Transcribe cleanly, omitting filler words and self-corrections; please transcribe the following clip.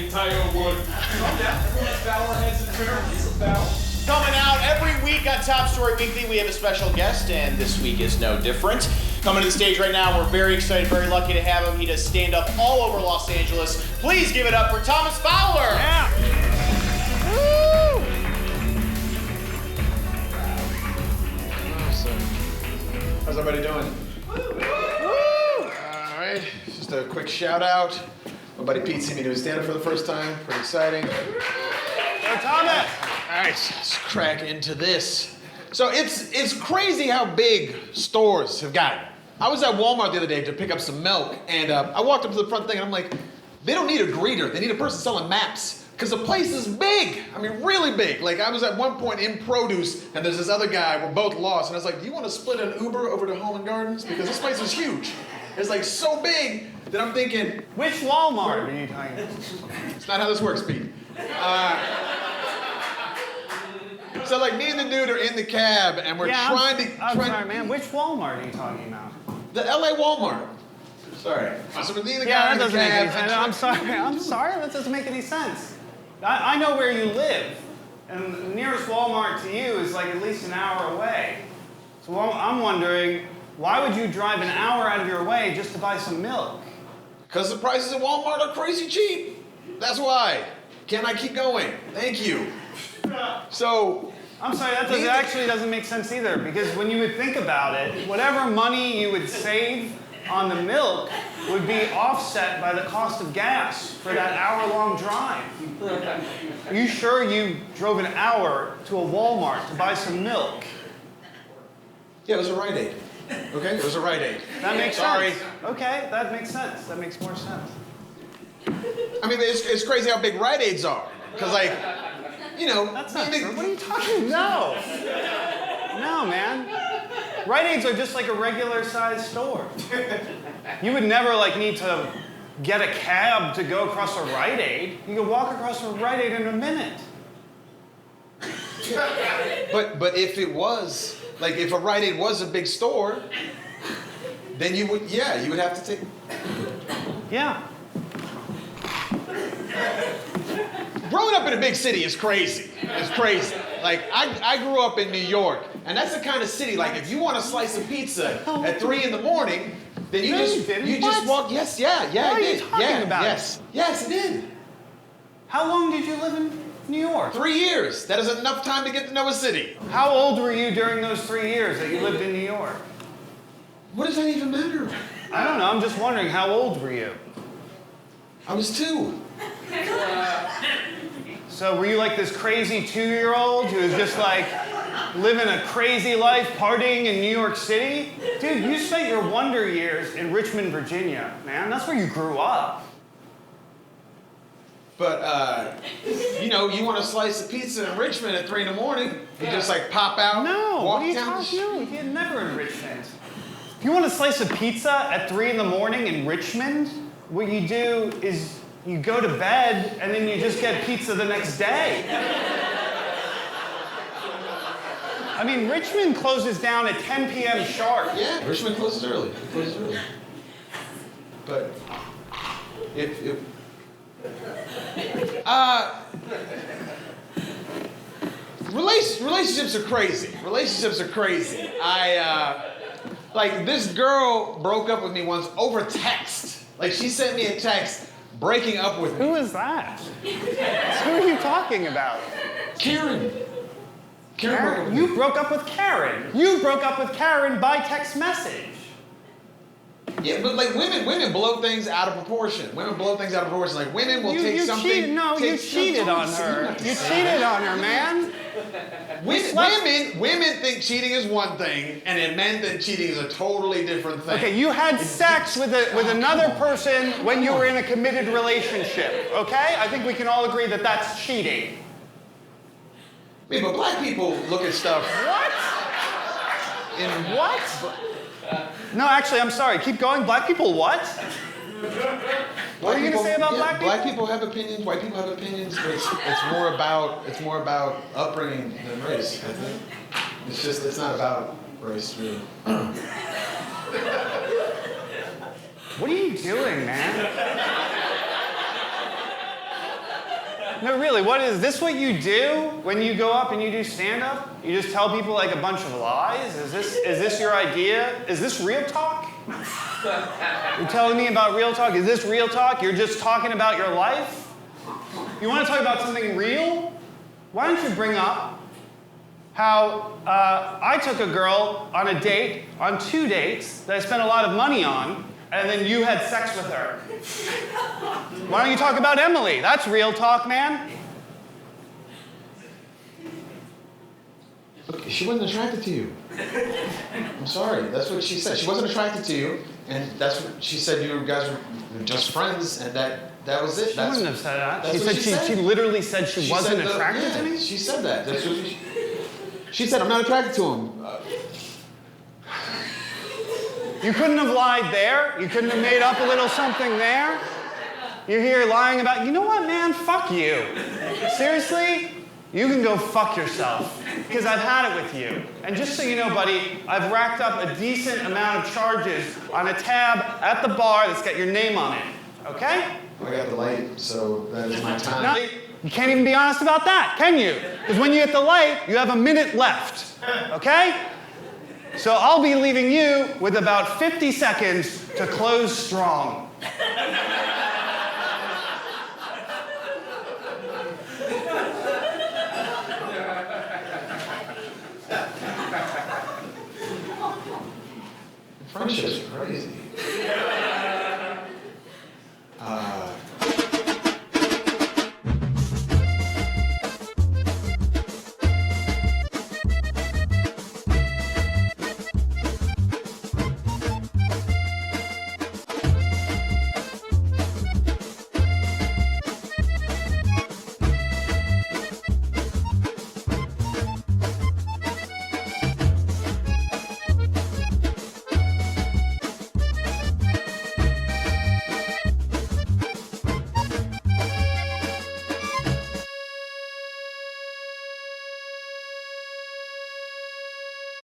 the entire wood. Everyone's bow our heads in prayer. Please bow. Coming out every week on Top Story Weekly, we have a special guest, and this week is no different. Coming to the stage right now, we're very excited, very lucky to have him. He does stand-up all over Los Angeles. Please give it up for Thomas Fowler. Yeah. Woo! How's everybody doing? Woo! All right, just a quick shout out. My buddy Pete seen me do stand-up for the first time. Pretty exciting. Hey, Thomas. All right, let's crack into this. So it's crazy how big stores have gotten. I was at Walmart the other day to pick up some milk, and I walked up to the front thing, and I'm like, they don't need a greeter. They need a person selling maps, because the place is big. I mean, really big. Like, I was at one point in produce, and there's this other guy. We're both lost, and I was like, do you want to split an Uber over to Home and Gardens? Because this place is huge. It's like so big that I'm thinking, Which Walmart are you talking about? it's not how this works, Pete. So like me and the dude are in the cab and we're trying to. I'm sorry, man. Which Walmart are you talking about? The LA Walmart. Sorry. So we're the guy Yeah, in that the doesn't make cab. any sense. I'm sorry. I'm sorry. That doesn't make any sense. I know where you live, and the nearest Walmart to you is like at least an hour away. So I'm wondering, why would you drive an hour out of your way just to buy some milk? Because the prices at Walmart are crazy cheap. That's why. Can I keep going? Thank you. So. I'm sorry, that actually doesn't make sense either, because when you would think about it, whatever money you would save on the milk would be offset by the cost of gas for that hour-long drive. Are you sure you drove an hour to a Walmart to buy some milk? Yeah, it was a Rite Aid. Okay, it was a Rite Aid. That makes Sorry. sense. Okay, that makes sense. That makes more sense. I mean, it's crazy how big Rite Aids are. Because like, you know. That's not true. What are you talking about? No, man. Rite Aids are just like a regular-sized store. You would never like need to get a cab to go across a Rite Aid. You could walk across a Rite Aid in a minute. But if it was, like if a Rite Aid was a big store, then you would have to take. Yeah. Growing up in a big city is crazy. It's crazy. Like, I grew up in New York, and that's the kind of city, like, if you want a slice of pizza at 3 in the morning, then you just walk, yes, yeah, What are you talking about? Yes, it did. How long did you live in New York? 3 years. That is enough time to get to know a city. How old were you during those 3 years that you lived in New York? What does that even matter? I don't know. I'm just wondering, how old were you? I was 2. So were you like this crazy 2-year-old who was just like living a crazy life, partying in New York City? Dude, you spent your wonder years in Richmond, Virginia, man. That's where you grew up. But, you want a slice of pizza in Richmond at 3 in the morning, you just like pop out, No, walk what are you down the talking about? You're never in Richmond. If you want a slice of pizza at 3 in the morning in Richmond, what you do is you go to bed and then you just get pizza the next day. I mean, Richmond closes down at 10 p.m. sharp. Yeah, Richmond closes early. It closes early. But relationships are crazy. Relationships are crazy. Like this girl broke up with me once over text. Like she sent me a text breaking up with me. Who is that? Who are you talking about? Karen. Karen broke up with me. You broke up with Karen. You broke up with Karen by text message. Yeah, but like women blow things out of proportion. Women blow things out of proportion. Like women will take something. You cheated on her. You cheated on her, man. Women think cheating is one thing, and then men think cheating is a totally different thing. Okay, you had sex with another person when you were in a committed relationship. Okay, I think we can all agree that that's cheating. Yeah, but black people look at stuff. What? In what? No, actually, I'm sorry. Keep going. Black people what? What are you going to say about black people? Black people have opinions. White people have opinions. But it's more about upbringing than race. I think it's not about race, really. What are you doing, man? No, really, what is this what you do when you go up and you do stand-up? You just tell people like a bunch of lies? Is this your idea? Is this real talk? You're telling me about real talk? Is this real talk? You're just talking about your life? You want to talk about something real? Why don't you bring up how I took a girl on a date, on 2 dates, that I spent a lot of money on, and then you had sex with her. Why don't you talk about Emily? That's real talk, man. Look, she wasn't attracted to you. I'm sorry. That's what she said. She wasn't attracted to you, and that's what she said. You guys were just friends, and that was it. She wouldn't have said that. That's She what said she literally said she wasn't said attracted to me? She said that. That's what she said, I'm not attracted to him. You couldn't have lied there? You couldn't have made up a little something there? You're here lying about, you know what, man? Fuck you. Seriously? You can go fuck yourself, because I've had it with you. And just so you know, buddy, I've racked up a decent amount of charges on a tab at the bar that's got your name on it. Okay? I got the light, so that is my time. No, you can't even be honest about that, can you? Because when you hit the light, you have a minute left. Okay? So I'll be leaving you with about 50 seconds to close strong. Friendship's crazy.